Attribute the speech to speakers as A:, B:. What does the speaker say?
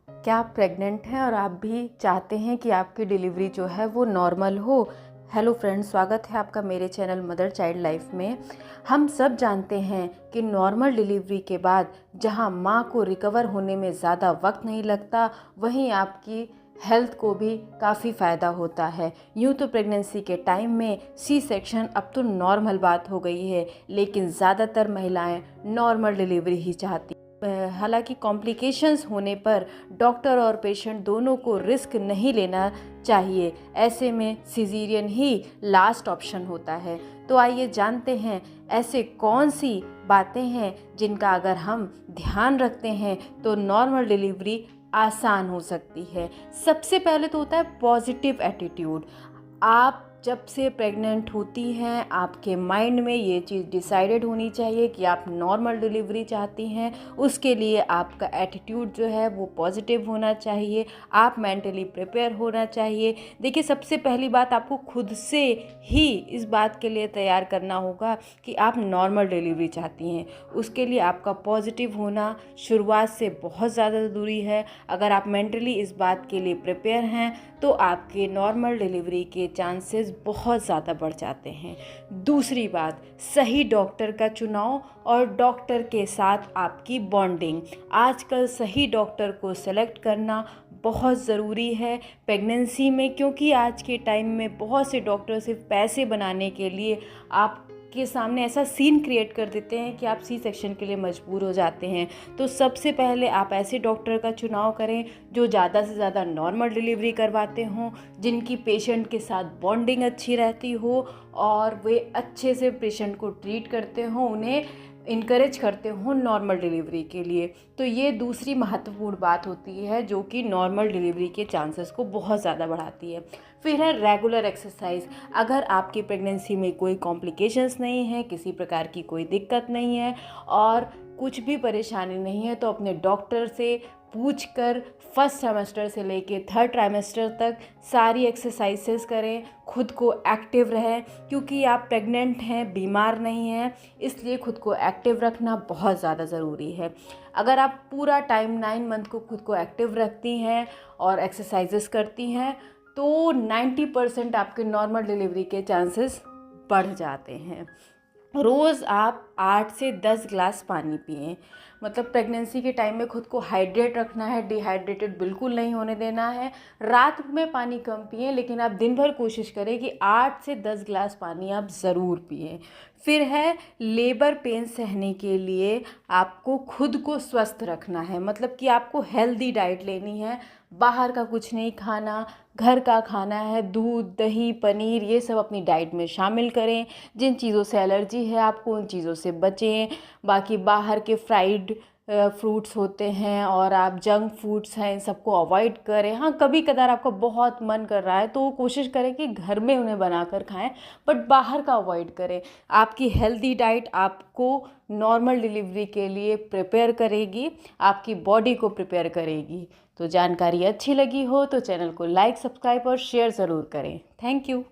A: क्या आप प्रेग्नेंट हैं और आप भी चाहते हैं कि आपकी डिलीवरी जो है वो नॉर्मल हो? हेलो फ्रेंड्स, स्वागत है आपका मेरे चैनल मदर चाइल्ड लाइफ में। हम सब जानते हैं कि नॉर्मल डिलीवरी के बाद जहां मां को रिकवर होने में ज़्यादा वक्त नहीं लगता, वहीं आपकी हेल्थ को भी काफ़ी फ़ायदा होता है। यूँ तो प्रेगनेंसी के टाइम में सी सेक्शन अब तो नॉर्मल बात हो गई है, लेकिन ज़्यादातर महिलाएं नॉर्मल डिलीवरी ही चाहती। हालांकि कॉम्प्लिकेशंस होने पर डॉक्टर और पेशेंट दोनों को रिस्क नहीं लेना चाहिए। ऐसे में सिजेरियन ही लास्ट ऑप्शन होता है। तो आइए जानते हैं ऐसे कौन सी बातें हैं जिनका अगर हम ध्यान रखते हैं तो नॉर्मल डिलीवरी आसान हो सकती है। सबसे पहले तो होता है पॉजिटिव एटीट्यूड। आप जब से प्रेग्नेंट होती हैं, आपके माइंड में ये चीज़ डिसाइडेड होनी चाहिए कि आप नॉर्मल डिलीवरी चाहती हैं। उसके लिए आपका एटीट्यूड जो है वो पॉजिटिव होना चाहिए। आप मेंटली प्रिपेयर होना चाहिए। देखिए, सबसे पहली बात आपको खुद से ही इस बात के लिए तैयार करना होगा कि आप नॉर्मल डिलीवरी चाहती हैं। उसके लिए आपका पॉजिटिव होना शुरुआत से बहुत ज़्यादा ज़रूरी है। अगर आप मेंटली इस बात के लिए प्रिपेयर हैं तो आपके नॉर्मल डिलीवरी के चांसेस बहुत ज़्यादा बढ़ जाते हैं। दूसरी बात, सही डॉक्टर का चुनाव और डॉक्टर के साथ आपकी बॉन्डिंग। आजकल सही डॉक्टर को सेलेक्ट करना बहुत ज़रूरी है प्रेगनेंसी में, क्योंकि आज के टाइम में बहुत से डॉक्टर सिर्फ पैसे बनाने के लिए आपके सामने ऐसा सीन क्रिएट कर देते हैं कि आप सी सेक्शन के लिए मजबूर हो जाते हैं। तो सबसे पहले आप ऐसे डॉक्टर का चुनाव करें जो ज़्यादा से ज़्यादा नॉर्मल डिलीवरी करवाते हों, जिनकी पेशेंट के साथ बॉन्डिंग अच्छी रहती हो और वे अच्छे से पेशेंट को ट्रीट करते हों, उन्हें इनकरेज करते हों नॉर्मल डिलीवरी के लिए। तो ये दूसरी महत्वपूर्ण बात होती है जो कि नॉर्मल डिलीवरी के चांसेस को बहुत ज़्यादा बढ़ाती है। फिर है रेगुलर एक्सरसाइज। अगर आपकी प्रेगनेंसी में कोई कॉम्प्लिकेशंस नहीं है, किसी प्रकार की कोई दिक्कत नहीं है और कुछ भी परेशानी नहीं है, तो अपने डॉक्टर से पूछकर फर्स्ट सेमेस्टर से लेके थर्ड ट्राइमेस्टर तक सारी एक्सरसाइजेस करें। खुद को एक्टिव रहें, क्योंकि आप प्रेग्नेंट हैं, बीमार नहीं हैं, इसलिए खुद को एक्टिव रखना बहुत ज़्यादा ज़रूरी है। अगर आप पूरा टाइम 9 मंथ को खुद को एक्टिव रखती हैं और एक्सरसाइजेस करती हैं तो 90% आपके नॉर्मल डिलीवरी के चांसेस बढ़ जाते हैं। रोज़ आप 8 से 10 ग्लास पानी पिएं। मतलब प्रेगनेंसी के टाइम में खुद को हाइड्रेट रखना है, डिहाइड्रेटेड बिल्कुल नहीं होने देना है। रात में पानी कम पिएं, लेकिन आप दिन भर कोशिश करें कि 8 से 10 ग्लास पानी आप ज़रूर पिएं। फिर है लेबर पेन सहने के लिए आपको खुद को स्वस्थ रखना है। मतलब कि आपको हेल्दी डाइट लेनी है, बाहर का कुछ नहीं खाना, घर का खाना है। दूध, दही, पनीर ये सब अपनी डाइट में शामिल करें। जिन चीज़ों से एलर्जी है आपको उन चीज़ों से बचें। बाकी बाहर के फ्राइड फ्रूट्स होते हैं और आप जंक फूड्स हैं, इन सबको अवॉइड करें। हाँ, कभी कदार आपका बहुत मन कर रहा है तो कोशिश करें कि घर में उन्हें बनाकर खाएं, बट बाहर का अवॉइड करें। आपकी हेल्दी डाइट आपको नॉर्मल डिलीवरी के लिए प्रिपेयर करेगी, आपकी बॉडी को प्रिपेयर करेगी। तो जानकारी अच्छी लगी हो तो चैनल को लाइक, सब्सक्राइब और शेयर ज़रूर करें। Thank you.